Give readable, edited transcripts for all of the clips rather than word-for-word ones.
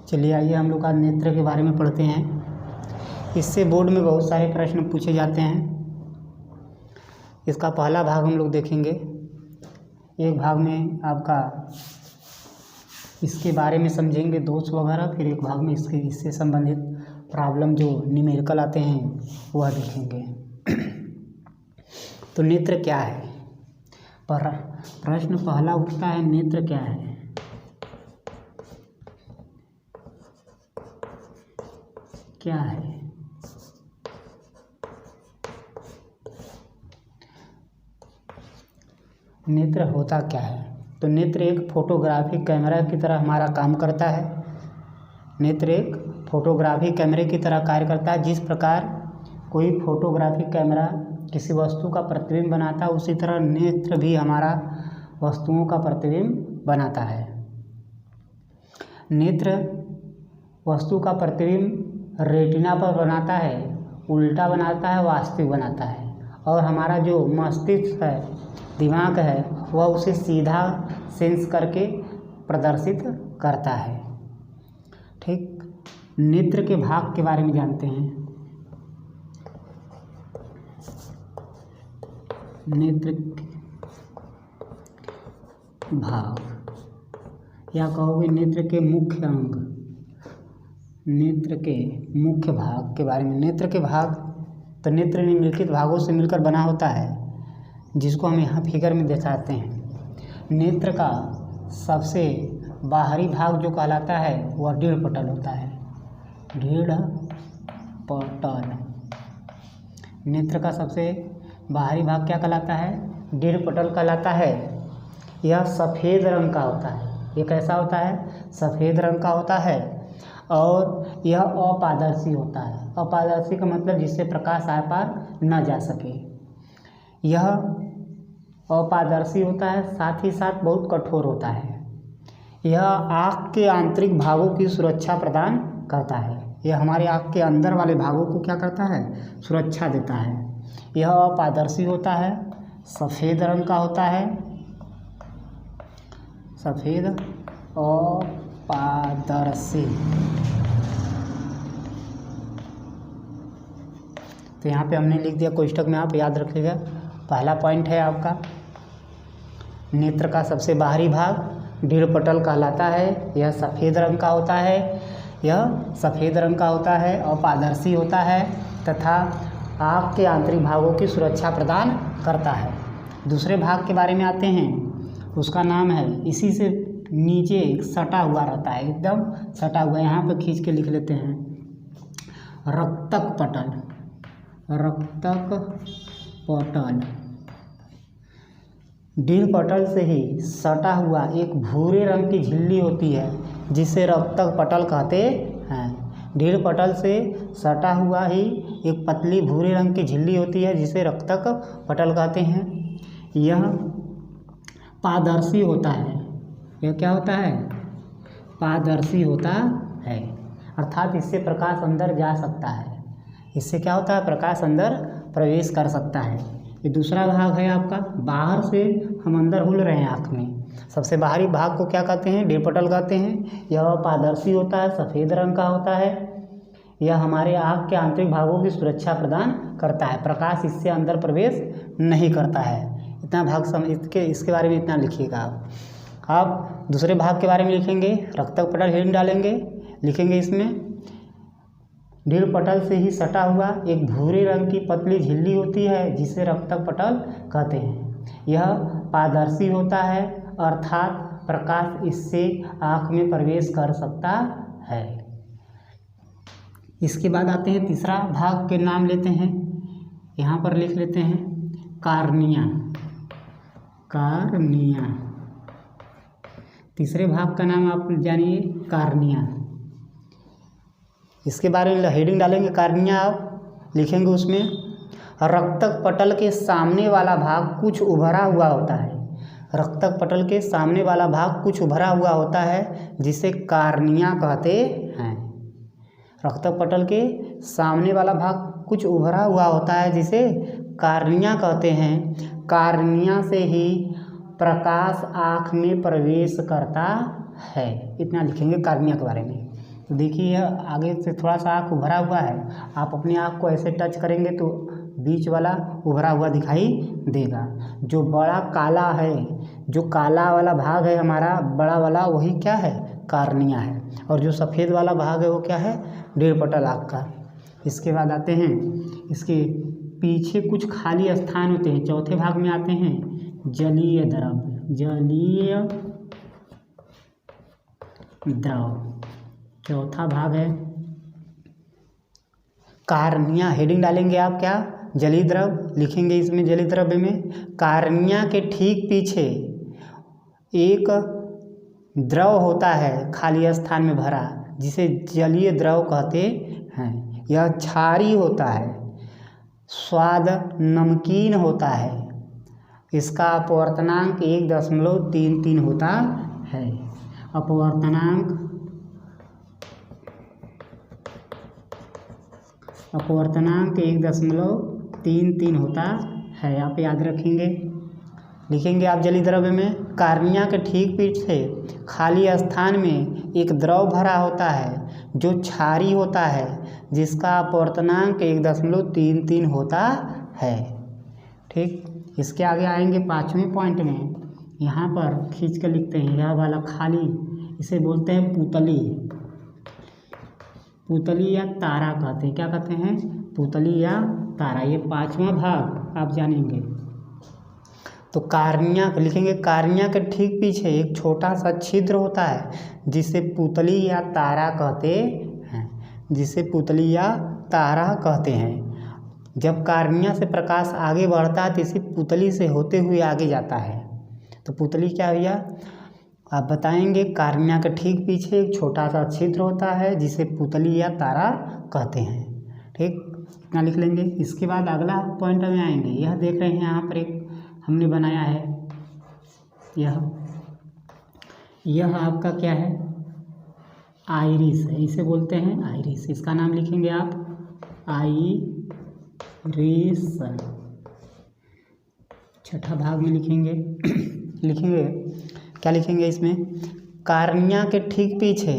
चलिए आइए हम लोग आज नेत्र के बारे में पढ़ते हैं। इससे बोर्ड में बहुत सारे प्रश्न पूछे जाते हैं। इसका पहला भाग हम लोग देखेंगे। एक भाग में आपका इसके बारे में समझेंगे, दोष वगैरह, फिर एक भाग में इससे संबंधित प्रॉब्लम जो न्यूमेरिकल आते हैं वह देखेंगे। तो नेत्र क्या है? प्रश्न पहला उठता है, नेत्र क्या है? क्या है? नेत्र होता क्या है? तो नेत्र एक फोटोग्राफिक कैमरा की तरह हमारा काम करता है। नेत्र एक फोटोग्राफिक कैमरे की तरह कार्य करता है। जिस प्रकार कोई फोटोग्राफिक कैमरा किसी वस्तु का प्रतिबिंब बनाता है, उसी तरह नेत्र भी हमारा वस्तुओं का प्रतिबिंब बनाता है। नेत्र वस्तु का प्रतिबिंब रेटिना पर बनाता है, उल्टा बनाता है, वास्तविक बनाता है, और हमारा जो मस्तिष्क है, दिमाग है, वह उसे सीधा सेंस करके प्रदर्शित करता है। ठीक, नेत्र के भाग के बारे में जानते हैं। नेत्र भाग या कहोगे नेत्र के मुख्य अंग, नेत्र के मुख्य भाग के बारे में। नेत्र के भाग, तो नेत्र निम्नलिखित भागों से मिलकर बना होता है, जिसको हम यहाँ फिगर में दिखाते हैं। नेत्र का सबसे बाहरी भाग जो कहलाता है वह रीढ़ पटल होता है। रीढ़ पटल, नेत्र का सबसे बाहरी भाग क्या कहलाता है? रीढ़ पटल कहलाता है। यह सफ़ेद रंग का होता है। ये कैसा होता है? सफ़ेद रंग का होता है, और यह अपारदर्शी होता है। अपारदर्शी का मतलब जिससे प्रकाश आर पार न जा सके। यह अपारदर्शी होता है, साथ ही साथ बहुत कठोर होता है। यह आँख के आंतरिक भागों की सुरक्षा प्रदान करता है। यह हमारे आँख के अंदर वाले भागों को क्या करता है? सुरक्षा देता है। यह अपारदर्शी होता है, सफ़ेद रंग का होता है, सफ़ेद अपारदर्शी। तो यहाँ पे हमने लिख दिया कोष्ठक में, आप याद रखिएगा। पहला पॉइंट है आपका, नेत्र का सबसे बाहरी भाग रीढ़ पटल कहलाता है। यह सफ़ेद रंग का होता है। यह सफ़ेद रंग का होता है, अपारदर्शी होता है, तथा आँख के आंतरिक भागों की सुरक्षा प्रदान करता है। दूसरे भाग के बारे में आते हैं। उसका नाम है, इसी से नीचे सटा हुआ रहता है, एकदम सटा हुआ। यहाँ पे खींच के लिख लेते हैं, रक्तक पटल। रक्तक पटल रीढ़ पटल से ही सटा हुआ एक भूरे रंग की झिल्ली होती है, जिसे रक्तक पटल कहते हैं। रीढ़ पटल से सटा हुआ ही एक पतली भूरे रंग की झिल्ली होती है, जिसे रक्तक पटल कहते हैं। यह पारदर्शी होता है। यह क्या होता है? पारदर्शी होता है, अर्थात इससे प्रकाश अंदर जा सकता है। इससे क्या होता है? प्रकाश अंदर प्रवेश कर सकता है। ये दूसरा भाग है आपका। बाहर से हम अंदर हुल रहे हैं आँख में, सबसे बाहरी भाग को क्या कहते हैं? रीढ़ पटल कहते हैं। यह पारदर्शी होता है, सफ़ेद रंग का होता है। यह हमारे आँख के आंतरिक भागों की सुरक्षा प्रदान करता है। प्रकाश इससे अंदर प्रवेश नहीं करता है। इतना भाग इसके बारे में इतना लिखिएगा आप दूसरे भाग के बारे में लिखेंगे, रक्तक पटल हेडिंग डालेंगे, लिखेंगे इसमें, रीढ़ पटल से ही सटा हुआ एक भूरे रंग की पतली झिल्ली होती है, जिसे रक्तक पटल कहते हैं। यह पारदर्शी होता है, अर्थात प्रकाश इससे आँख में प्रवेश कर सकता है। इसके बाद आते हैं तीसरा भाग के नाम लेते हैं, यहाँ पर लिख लेते हैं कार्निया। कार्निया, तीसरे भाग का नाम आप जानिए, कार्निया। इसके बारे में हेडिंग डालेंगे कार्निया, आप लिखेंगे उसमें, रक्तक पटल के सामने वाला भाग कुछ उभरा हुआ होता है। रक्तक पटल के सामने वाला भाग कुछ उभरा हुआ होता है, जिसे कार्निया कहते हैं। रक्तक पटल के सामने वाला भाग कुछ उभरा हुआ होता है, जिसे कार्निया कहते हैं। कार्निया से ही प्रकाश आँख में प्रवेश करता है। इतना लिखेंगे कार्निया के बारे में। तो देखिए यह आगे से थोड़ा सा आँख उभरा हुआ है, आप अपनी आँख को ऐसे टच करेंगे तो बीच वाला उभरा हुआ दिखाई देगा। जो बड़ा काला है, जो काला वाला भाग है हमारा बड़ा वाला, वही क्या है, कार्निया है। और जो सफ़ेद वाला भाग है वो क्या है, डेढ़ पटल आँख का। इसके बाद आते हैं, इसके पीछे कुछ खाली स्थान होते हैं। चौथे भाग में आते हैं जलीय द्रव। जलीय द्रव चौथा भाग है। कार्निया हेडिंग डालेंगे आप, क्या, जलीय द्रव लिखेंगे इसमें। जलीय द्रव्य में कार्निया के ठीक पीछे एक द्रव होता है खाली स्थान में भरा, जिसे जलीय द्रव कहते हैं। यह क्षारीय होता है, स्वाद नमकीन होता है। इसका अपवर्तनांक 1.33 होता है। अपवर्तनांक 1.33 होता है, आप याद रखेंगे। लिखेंगे आप जलीय द्रव्य में कार्निया के ठीक पीछे खाली स्थान में एक द्रव भरा होता है जो क्षारीय होता है, जिसका अपवर्तनांक 1.33 होता है। ठीक, इसके आगे आएंगे 5वें पॉइंट में। यहाँ पर खींच कर लिखते हैं, यह वाला खाली, इसे बोलते हैं पुतली। पुतली या तारा कहते हैं। क्या कहते हैं, पुतली या तारा। ये 5वां भाग आप जानेंगे। तो कार्निया लिखेंगे, कार्निया के ठीक पीछे एक छोटा सा छिद्र होता है जिसे पुतली या तारा कहते हैं, जिसे पुतली या तारा कहते हैं। जब कार्निया से प्रकाश आगे बढ़ता है तो इसी पुतली से होते हुए आगे जाता है। तो पुतली क्या भैया, आप बताएंगे। कार्निया के ठीक पीछे एक छोटा सा छिद्र होता है जिसे पुतली या तारा कहते हैं। ठीक, इतना लिख लेंगे। इसके बाद अगला पॉइंट में आएंगे। यह देख रहे हैं यहाँ पर एक हमने बनाया है, यह आपका क्या है, आइरिस है, इसे बोलते हैं आइरिस। इसका नाम लिखेंगे आप आइरिस। छठा भाग में लिखेंगे लिखेंगे क्या लिखेंगे इसमें, कार्निया के ठीक पीछे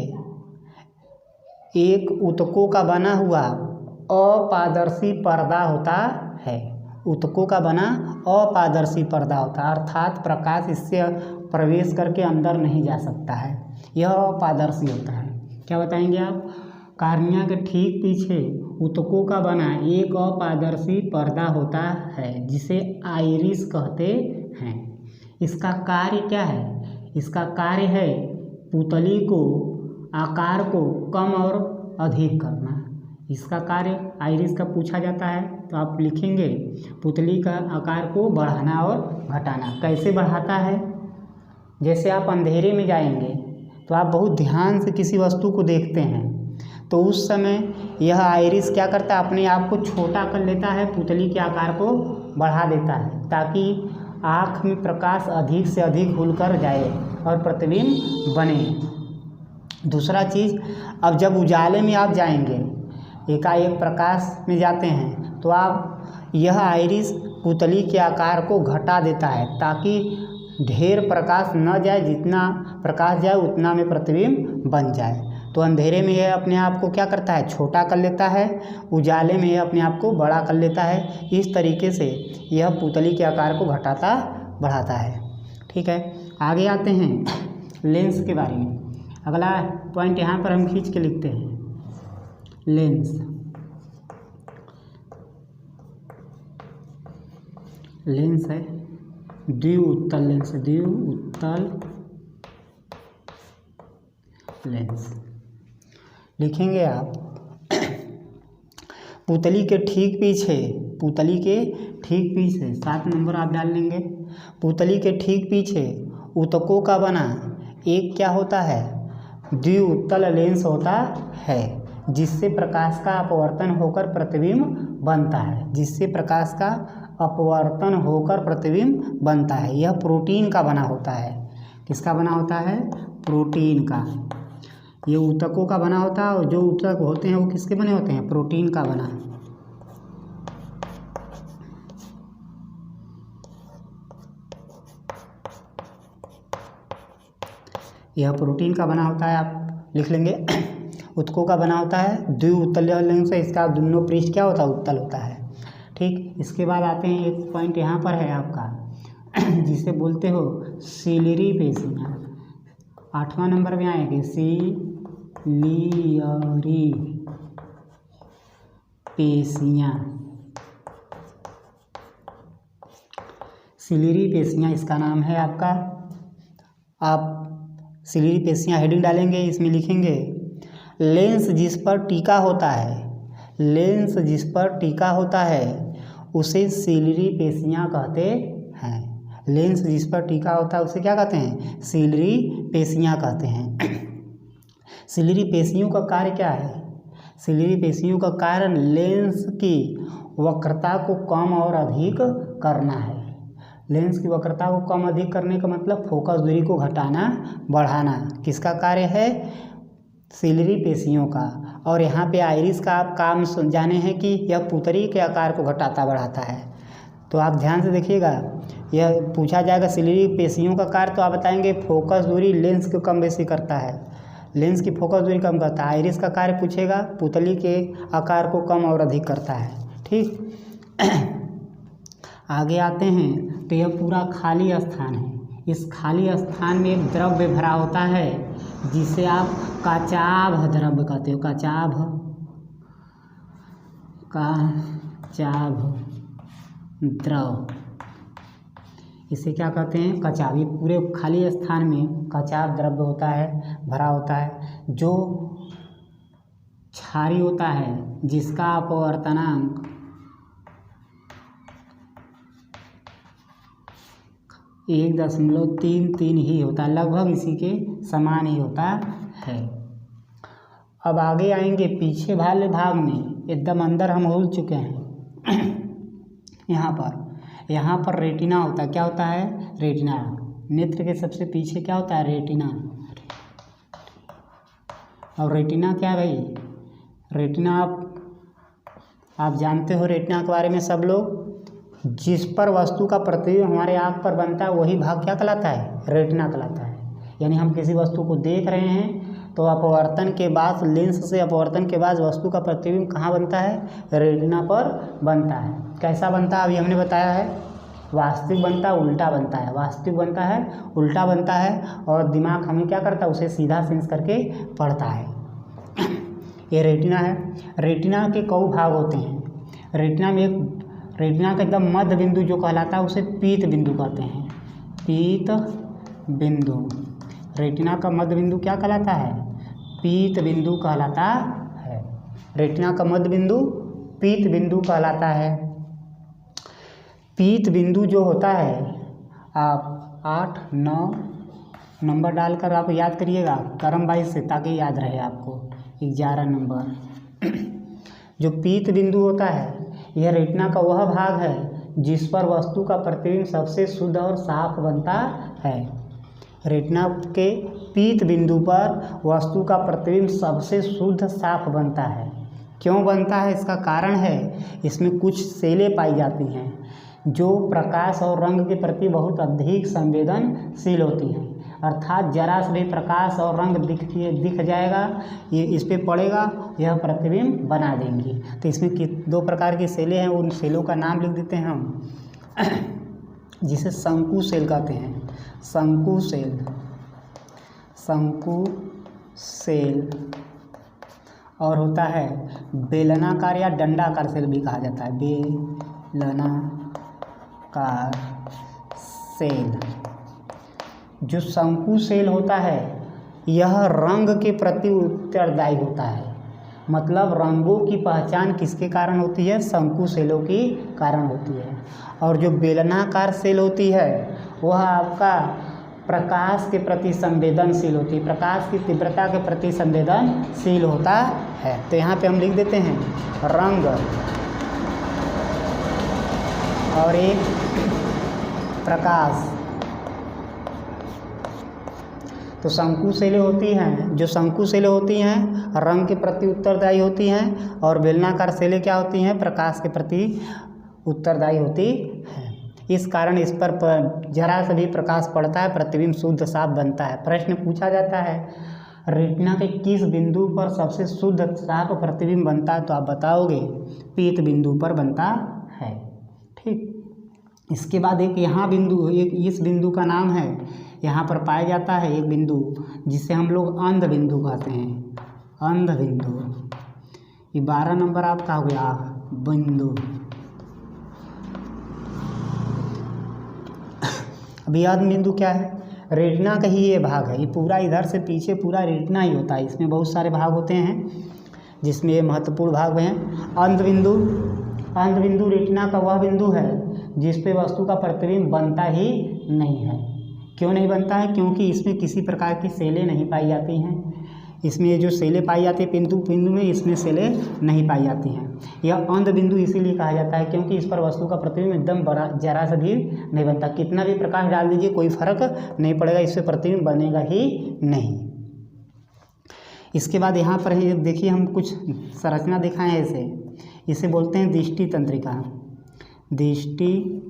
एक ऊतकों का बना हुआ अपारदर्शी पर्दा होता है। ऊतकों का बना अपारदर्शी पर्दा होता है, अर्थात प्रकाश इससे प्रवेश करके अंदर नहीं जा सकता है, यह अपारदर्शी होता है। क्या बताएंगे आप, कार्निया के ठीक पीछे ऊतकों का बना एक अपारदर्शी पर्दा होता है जिसे आइरिस कहते हैं। इसका कार्य क्या है, इसका कार्य है पुतली को आकार को कम और अधिक करना। इसका कार्य आइरिस का पूछा जाता है तो आप लिखेंगे पुतली का आकार को बढ़ाना और घटाना। कैसे बढ़ाता है, जैसे आप अंधेरे में जाएंगे तो आप बहुत ध्यान से किसी वस्तु को देखते हैं, तो उस समय यह आइरिस क्या करता है, अपने आप को छोटा कर लेता है, पुतली के आकार को बढ़ा देता है, ताकि आँख में प्रकाश अधिक से अधिक खुलकर जाए और प्रतिबिंब बने। दूसरा चीज़, अब जब उजाले में आप जाएंगे, एकाएक प्रकाश में जाते हैं, तो आप यह आइरिस पुतली के आकार को घटा देता है ताकि ढेर प्रकाश न जाए, जितना प्रकाश जाए उतना में प्रतिबिंब बन जाए। तो अंधेरे में यह अपने आप को क्या करता है, छोटा कर लेता है, उजाले में यह अपने आप को बड़ा कर लेता है। इस तरीके से यह पुतली के आकार को घटाता बढ़ाता है। ठीक है, आगे आते हैं लेंस के बारे में। अगला पॉइंट यहाँ पर हम खींच के लिखते हैं, लेंस। लेंस है द्विउत्तल लेंस, द्विउत्तल लेंस। लिखेंगे आप पुतली के ठीक पीछे, पुतली के ठीक पीछे 7 नंबर आप डाल लेंगे। पुतली के ठीक पीछे ऊतकों का बना एक क्या होता है, द्विउत्तल लेंस होता है, जिससे प्रकाश का अपवर्तन होकर प्रतिबिंब बनता है, जिससे प्रकाश का अपवर्तन होकर प्रतिबिंब बनता है। यह प्रोटीन का बना होता है। किसका बना होता है, प्रोटीन का। ये ऊतकों का बना होता है, और जो ऊतक होते हैं वो किसके बने होते हैं, प्रोटीन का बना। यह प्रोटीन का बना होता है, आप लिख लेंगे। उत्तकों का बना होता है, द्विउत्तलीय लेंस से इसका दोनों पृष्ठ क्या होता है, उत्तल होता है। ठीक, इसके बाद आते हैं, एक पॉइंट यहाँ पर है आपका जिसे बोलते हो सिलियरी पेशियाँ। 8वां नंबर में आएंगे सिलियरी पेशियाँ। सिलियरी पेशियाँ इसका नाम है आपका। आप सिलियरी पेशियाँ हेडिंग डालेंगे, इसमें लिखेंगे लेंस जिस पर टीका होता है, लेंस जिस पर टीका होता है उसे सिलियरी पेशियाँ कहते हैं। लेंस जिस पर टीका होता है उसे क्या कहते हैं, सिलियरी पेशियाँ कहते हैं। सिलियरी पेशियों का कार्य क्या है, सिलियरी पेशियों का कार्य लेंस की वक्रता को कम और अधिक करना है। लेंस की वक्रता को कम अधिक करने का मतलब फोकस दूरी को घटाना बढ़ाना, किसका कार्य है, सिलियरी पेशियों का। और यहाँ पे आइरिस का आप काम जाने हैं कि यह पुतरी के आकार को घटाता बढ़ाता है। तो आप ध्यान से देखिएगा, यह पूछा जाएगा सिलियरी पेशियों का कार्य, तो आप बताएंगे फोकस दूरी लेंस को कम बेसी करता है, लेंस की फोकस दूरी कम करता है। आइरिस का कार्य पूछेगा, पुतली के आकार को कम और अधिक करता है। ठीक आगे आते हैं, तो यह पूरा खाली स्थान है। इस खाली स्थान में एक द्रव्य भरा होता है जिसे आप कचाभ द्रव्य कहते हो, कचाभ द्रव, इसे क्या कहते हैं, कचाभ। पूरे खाली स्थान में कचाभ द्रव्य होता है, भरा होता है, जो क्षारीय होता है, जिसका अपवर्तनांक 1.33 ही होता है, लगभग इसी के समान ही होता है। अब आगे आएंगे पीछे वाले भाग में, एकदम अंदर हम हो चुके हैं। यहाँ पर रेटिना होता है, क्या होता है, रेटिना। नेत्र के सबसे पीछे क्या होता है, रेटिना। और रेटिना क्या है भाई, रेटिना आप जानते हो रेटिना के बारे में सब लोग, जिस पर वस्तु का प्रतिबिंब हमारे आँख पर बनता है वही भाग क्या कहलाता है, रेटिना कहलाता है। यानी हम किसी वस्तु को देख रहे हैं तो अपवर्तन के बाद, लेंस से अपवर्तन के बाद वस्तु का प्रतिबिंब कहाँ बनता है, रेटिना पर बनता है। कैसा बनता है अभी हमने बताया है, वास्तविक बनता है, उल्टा बनता है, वास्तविक बनता है, उल्टा बनता है, और दिमाग हमें क्या करता है, उसे सीधा सेंस करके पढ़ता है। ये रेटिना है। रेटिना के कई भाग होते हैं। रेटिना में एक, रेटिना का एकदम मध्य बिंदु जो कहलाता है उसे पीत बिंदु कहते हैं, पीत बिंदु। रेटिना का मध्य बिंदु क्या कहलाता है, पीत बिंदु कहलाता है। रेटिना का मध्य बिंदु पीत बिंदु कहलाता है। पीत बिंदु जो होता है, आप 8-9 नंबर डालकर आप याद करिएगा क्रम वाइज से, ताकि याद रहे आपको। 11 नंबर जो पीत बिंदु होता है, यह रेटिना का वह भाग है जिस पर वस्तु का प्रतिबिंब सबसे शुद्ध और साफ बनता है। रेटिना के पीत बिंदु पर वस्तु का प्रतिबिंब सबसे शुद्ध साफ बनता है। क्यों बनता है, इसका कारण है, इसमें कुछ सेलें पाई जाती हैं जो प्रकाश और रंग के प्रति बहुत अधिक संवेदनशील होती हैं। अर्थात जरा से भी प्रकाश और रंग दिख जाएगा, ये इस पर पड़ेगा, यह प्रतिबिंब बना देंगी। तो इसमें 2 प्रकार की सेलें हैं, उन सेलों का नाम लिख देते हैं हम, जिसे शंकु सेल कहते हैं। शंकु सेल, शंकु सेल। और होता है बेलनाकार या डंडाकार सेल भी कहा जाता है, बेलनाकार सेल। जो शंकु सेल होता है यह रंग के प्रति उत्तरदायी होता है। मतलब रंगों की पहचान किसके कारण होती है, शंकु सेलों के कारण होती है। और जो बेलनाकार सेल होती है वह आपका प्रकाश के प्रति संवेदनशील होती है, प्रकाश की तीव्रता के प्रति संवेदनशील होता है। तो यहाँ पे हम लिख देते हैं रंग और एक प्रकाश। तो शंकु सेलें होती हैं, जो शंकु सेलें होती हैं रंग के प्रति उत्तरदायी होती हैं, और बेलनाकार सेलें क्या होती हैं, प्रकाश के प्रति उत्तरदायी होती हैं। इस कारण इस पर जरा से भी प्रकाश पड़ता है, प्रतिबिंब शुद्ध साफ बनता है। प्रश्न पूछा जाता है रेटिना के किस बिंदु पर सबसे शुद्ध साफ प्रतिबिंब बनता है? तो आप बताओगे पीत बिंदु पर बनता है। ठीक, इसके बाद एक यहाँ बिंदु, एक इस बिंदु का नाम है, यहाँ पर पाया जाता है एक बिंदु जिसे हम लोग अंध बिंदु कहते हैं, अंध बिंदु। ये 12 नंबर आपका हो गया बिंदु। अभी अंध बिंदु क्या है? रेटिना का ही ये भाग है, ये पूरा इधर से पीछे पूरा रेटिना ही होता है, इसमें बहुत सारे भाग होते हैं जिसमें ये महत्वपूर्ण भाग हैं। अंध बिंदु, अंध बिंदु रेटिना का वह बिंदु है जिस पे वस्तु का प्रतिबिंब बनता ही नहीं है। क्यों नहीं बनता है? क्योंकि इसमें किसी प्रकार की सेलें नहीं पाई जाती हैं। इसमें ये जो सेलें पाई जाती है बिंदु में, इसमें सेलें नहीं पाई जाती हैं। यह अंध बिंदु इसीलिए कहा जाता है क्योंकि इस पर वस्तु का प्रतिबिंब एकदम बड़ा जरा सा भी नहीं बनता। कितना भी प्रकाश डाल दीजिए कोई फर्क नहीं पड़ेगा, इससे प्रतिबिंब बनेगा ही नहीं। इसके बाद यहाँ पर है, देखिए हम कुछ संरचना दिखाएं ऐसे, इसे बोलते हैं दृष्टि तंत्रिका। दृष्टि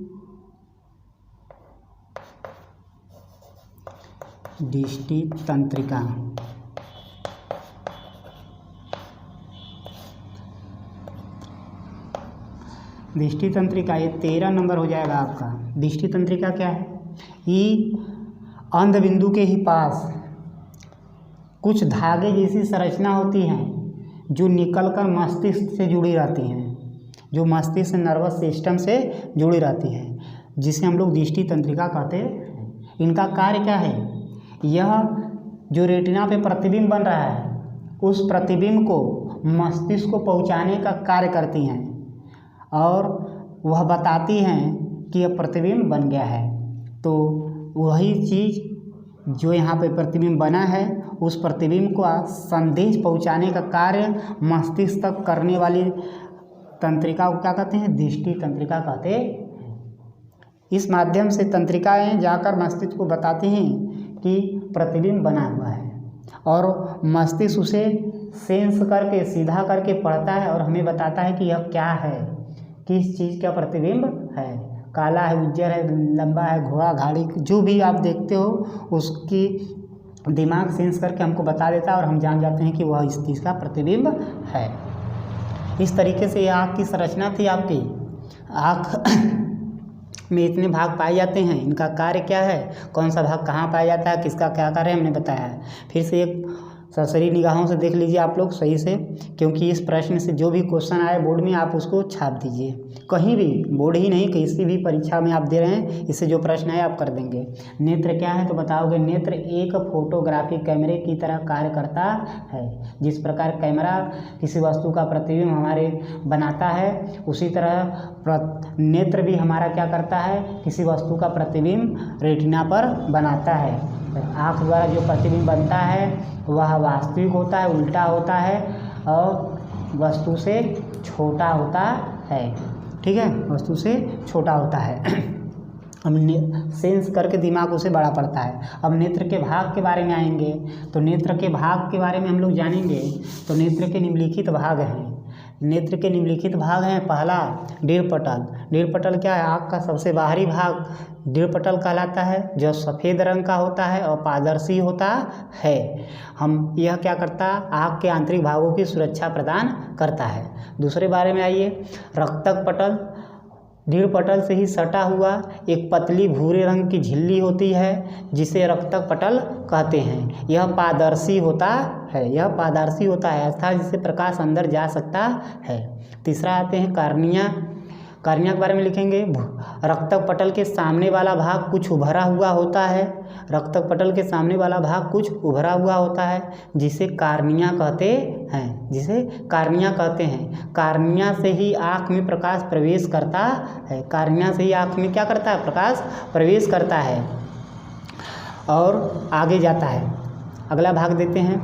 तंत्रिका। दृष्टि तंत्रिका ये 13 नंबर हो जाएगा आपका। दृष्टि तंत्रिका क्या है? ये अंध बिंदु के ही पास कुछ धागे जैसी संरचना होती हैं जो निकलकर मस्तिष्क से जुड़ी रहती हैं, जो मस्तिष्क नर्वस सिस्टम से जुड़ी रहती है, जिसे हम लोग दृष्टि तंत्रिका कहते हैं। इनका कार्य क्या है? यह जो रेटिना पे प्रतिबिंब बन रहा है उस प्रतिबिंब को मस्तिष्क को पहुंचाने का कार्य करती हैं और वह बताती हैं कि यह प्रतिबिंब बन गया है। तो वही चीज़ जो यहाँ पे प्रतिबिंब बना है उस प्रतिबिंब को संदेश पहुँचाने का कार्य मस्तिष्क तक करने वाली तंत्रिका को क्या कहते हैं? दृष्टि तंत्रिका कहते हैं। इस माध्यम से तंत्रिकाएं जाकर मस्तिष्क को बताती हैं कि प्रतिबिंब बना हुआ है और मस्तिष्क उसे सेंस करके सीधा करके पढ़ता है और हमें बताता है कि यह क्या है, किस चीज़ का प्रतिबिंब है। काला है, उज्जर है, लंबा है, घोड़ा घाड़ी, जो भी आप देखते हो उसकी दिमाग सेंस करके हमको बता देता है और हम जान जाते हैं कि वह इस चीज़ का प्रतिबिंब है। इस तरीके से ये आँख की संरचना थी आपकी। आँख में इतने भाग पाए जाते हैं, इनका कार्य क्या है, कौन सा भाग कहाँ पाया जाता है, किसका क्या कार्य है, हमने बताया है। फिर से एक सरसरी निगाहों से देख लीजिए आप लोग सही से, क्योंकि इस प्रश्न से जो भी क्वेश्चन आए बोर्ड में आप उसको छाप दीजिए। कहीं भी, बोर्ड ही नहीं किसी भी परीक्षा में आप दे रहे हैं, इससे जो प्रश्न आए आप कर देंगे। नेत्र क्या है तो बताओगे नेत्र एक फोटोग्राफी कैमरे की तरह कार्य करता है। जिस प्रकार कैमरा किसी वस्तु का प्रतिबिंब हमारे बनाता है, उसी तरह नेत्र भी हमारा क्या करता है, किसी वस्तु का प्रतिबिंब रेटिना पर बनाता है। आँख द्वारा जो प्रतिबिंब बनता है वह वास्तविक होता है, उल्टा होता है और वस्तु से छोटा होता है। ठीक है, वस्तु से छोटा होता है। हम सेंस करके दिमाग उसे बड़ा पड़ता है। अब नेत्र के भाग के बारे में आएंगे तो नेत्र के भाग के बारे में हम लोग जानेंगे। तो नेत्र के निम्नलिखित भाग हैं। नेत्र के निम्नलिखित भाग हैं। पहला दृढ़पटल। दृढ़पटल क्या है? आँख का सबसे बाहरी भाग दृढ़पटल कहलाता है, जो सफ़ेद रंग का होता है और पारदर्शी होता है। यह क्या करता है? आँख के आंतरिक भागों की सुरक्षा प्रदान करता है। दूसरे बारे में आइए, रक्तक पटल। दृढ़पटल से ही सटा हुआ एक पतली भूरे रंग की झिल्ली होती है जिसे रक्तक पटल कहते हैं। यह पारदर्शी होता है, यह पारदर्शी होता है अर्थात जिससे प्रकाश अंदर जा सकता है। तीसरा आते हैं कार्निया। कार्निया के बारे में लिखेंगे, रक्तक पटल के सामने वाला भाग कुछ उभरा हुआ होता है। रक्तक पटल के सामने वाला भाग कुछ उभरा हुआ होता है जिसे कार्निया कहते हैं, जिसे कार्निया कहते हैं। कार्निया से ही आँख में प्रकाश प्रवेश करता है। कार्निया से ही आँख में क्या करता है? प्रकाश प्रवेश करता है और आगे जाता है। अगला भाग देते हैं।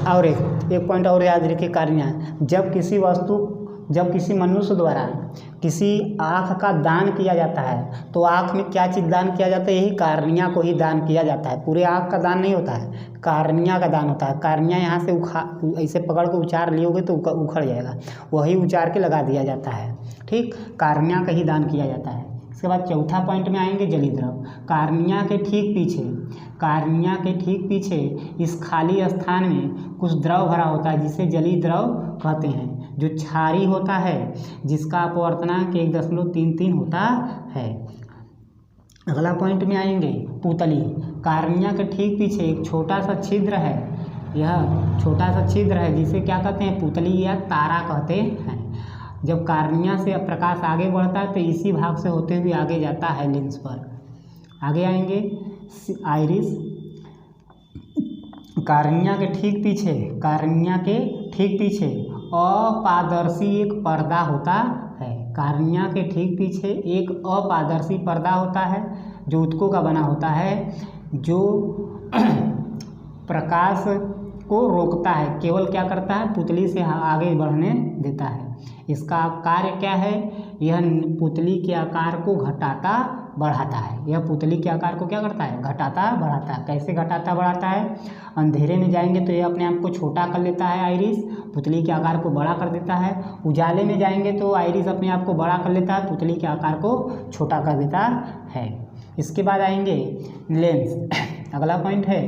और एक पॉइंट और याद रखिए, कार्निया जब किसी मनुष्य द्वारा किसी आँख का दान किया जाता है तो आँख में क्या चीज़ दान किया जाता है? यही कार्निया को ही दान किया जाता है। पूरे आँख का दान नहीं होता है, कार्निया का दान होता है। कार्निया यहाँ से ऐसे पकड़ के उचार लियोगे तो उखड़ जाएगा, वही उचार के लगा दिया जाता है। ठीक, कार्निया का ही दान किया जाता है। इसके बाद चौथा पॉइंट में आएंगे जलीय द्रव। कार्निया के ठीक पीछे इस खाली स्थान में कुछ द्रव भरा होता है जिसे जलीय द्रव कहते हैं, जो क्षारीय होता है, जिसका अपवर्तनांक 1.33 होता है। अगला पॉइंट में आएंगे पुतली। कार्निया के ठीक पीछे एक छोटा सा छिद्र है, यह छोटा सा छिद्र है जिसे क्या कहते हैं, पुतली या तारा कहते हैं। जब कार्निया से प्रकाश आगे बढ़ता है तो इसी भाग से होते हुए आगे जाता है लेंस पर। आगे आएंगे आइरिस। कार्निया के ठीक पीछे अपारदर्शी एक पर्दा होता है। कार्निया के ठीक पीछे एक अपारदर्शी पर्दा होता है जो ऊतकों का बना होता है, जो प्रकाश को रोकता है, केवल क्या करता है, पुतली से आगे बढ़ने देता है। इसका कार्य क्या है, यह पुतली के आकार को घटाता बढ़ाता है। यह पुतली के आकार को क्या करता है, घटाता बढ़ाता है। कैसे घटाता बढ़ाता है, अंधेरे में जाएंगे तो यह अपने आप को छोटा कर लेता है आइरिस, पुतली के आकार को बड़ा कर देता है। उजाले में जाएंगे तो आइरिस अपने आप को बड़ा कर लेता है, पुतली के आकार को छोटा कर देता है। इसके बाद आएंगे लेंस। अगला पॉइंट है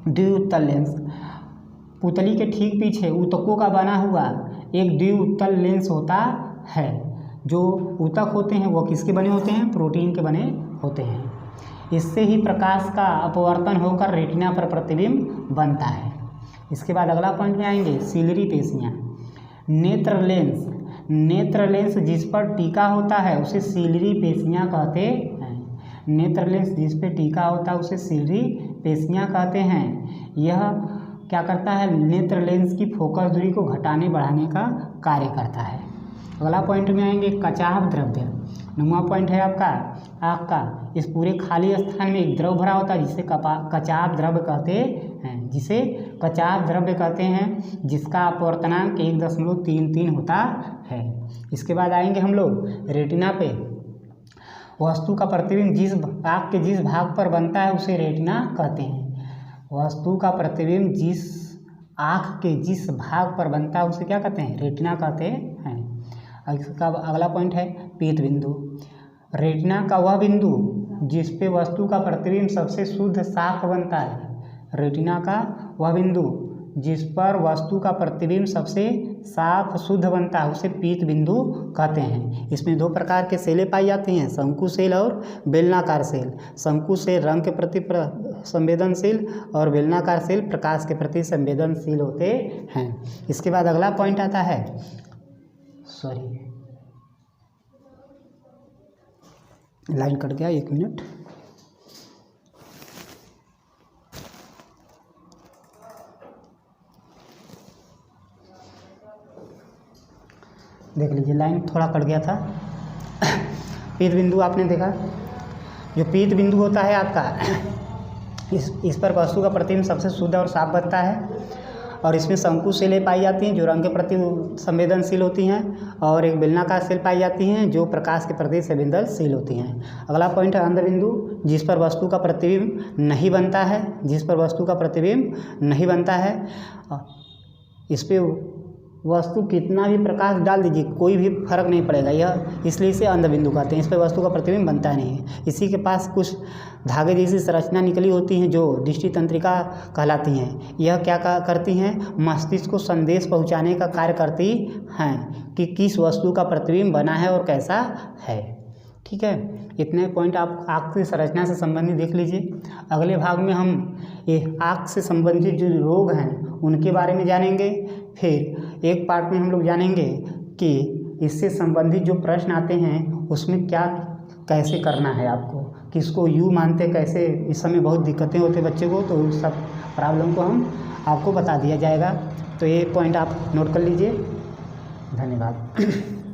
द्विउत्तल लेंस। पुतली के ठीक पीछे ऊतकों का बना हुआ एक द्विउत्तल लेंस होता है। जो ऊतक होते हैं वो किसके बने होते हैं, प्रोटीन के बने होते हैं। इससे ही प्रकाश का अपवर्तन होकर रेटिना पर प्रतिबिंब बनता है। इसके बाद अगला पॉइंट में आएंगे सीलरी पेशियाँ। नेत्र लेंस जिस पर टीका होता है उसे सीलरी पेशियाँ कहते हैं। नेत्र लेंस जिस पर टीका होता है उसे सीलरी पेशियाँ कहते हैं। यह क्या करता है, नेत्र लेंस की फोकस दूरी को घटाने बढ़ाने का कार्य करता है। अगला पॉइंट में आएंगे कचाव द्रव्य। 9वां पॉइंट है आपका आँख का। इस पूरे खाली स्थान में एक द्रव भरा होता है जिसे कचाव द्रव्य कहते हैं, जिसका अपवर्तनांक 1.33 होता है। इसके बाद आएंगे हम लोग रेटिना पे। वस्तु का प्रतिबिंब आँख के जिस भाग पर बनता है उसे रेटिना कहते हैं। वस्तु का प्रतिबिंब जिस आँख के जिस भाग पर बनता है उसे क्या कहते हैं, रेटिना कहते हैं। इसका अगला पॉइंट है पीत बिंदु। रेटिना का वह बिंदु जिस पे वस्तु का प्रतिबिंब सबसे शुद्ध साफ बनता है। रेटिना का वह बिंदु जिस पर वस्तु का प्रतिबिंब सबसे साफ शुद्ध बनता है उसे पीत बिंदु कहते हैं। इसमें 2 प्रकार के सेलें पाई जाती हैं, शंकु सेल और बेलनाकार सेल। शंकु सेल रंग के प्रति संवेदनशील और बेलनाकार सेल प्रकाश के प्रति संवेदनशील होते हैं। इसके बाद अगला पॉइंट आता है, लाइन कट गया, 1 मिनट। देख लीजिए, लाइन थोड़ा कट गया था। पीत बिंदु आपने देखा, जो पीत बिंदु होता है आपका, इस पर वस्तु का प्रतिबिंब सबसे शुद्ध और साफ बनता है। और इसमें शंकु सेलें पाई जाती हैं जो रंग के प्रति संवेदनशील होती हैं, और एक बेलनाकार सेल पाई जाती हैं जो प्रकाश के प्रति संवेदनशील होती हैं। अगला पॉइंट है अंध बिंदु, जिस पर वस्तु का प्रतिबिंब नहीं बनता है। इस पर वस्तु कितना भी प्रकाश डाल दीजिए कोई भी फर्क नहीं पड़ेगा, यह इसलिए इसे अंध बिंदु कहते हैं। इस पर वस्तु का प्रतिबिंब बनता नहीं है। इसी के पास कुछ धागे जैसी संरचना निकली होती हैं जो दृष्टि तंत्रिका कहलाती हैं। यह क्या करती हैं, मस्तिष्क को संदेश पहुंचाने का कार्य करती हैं कि किस वस्तु का प्रतिबिंब बना है और कैसा है। ठीक है, इतने पॉइंट आप आँख की संरचना से संबंधित देख लीजिए। अगले भाग में हम ये आँख से संबंधित जो रोग हैं उनके बारे में जानेंगे। फिर एक पार्ट में हम लोग जानेंगे कि इससे संबंधित जो प्रश्न आते हैं उसमें क्या कैसे करना है आपको, किसको यू मानते कैसे, इस समय बहुत दिक्कतें होती बच्चे को, तो उस सब प्रॉब्लम को हम आपको बता दिया जाएगा। तो ये पॉइंट आप नोट कर लीजिए। धन्यवाद।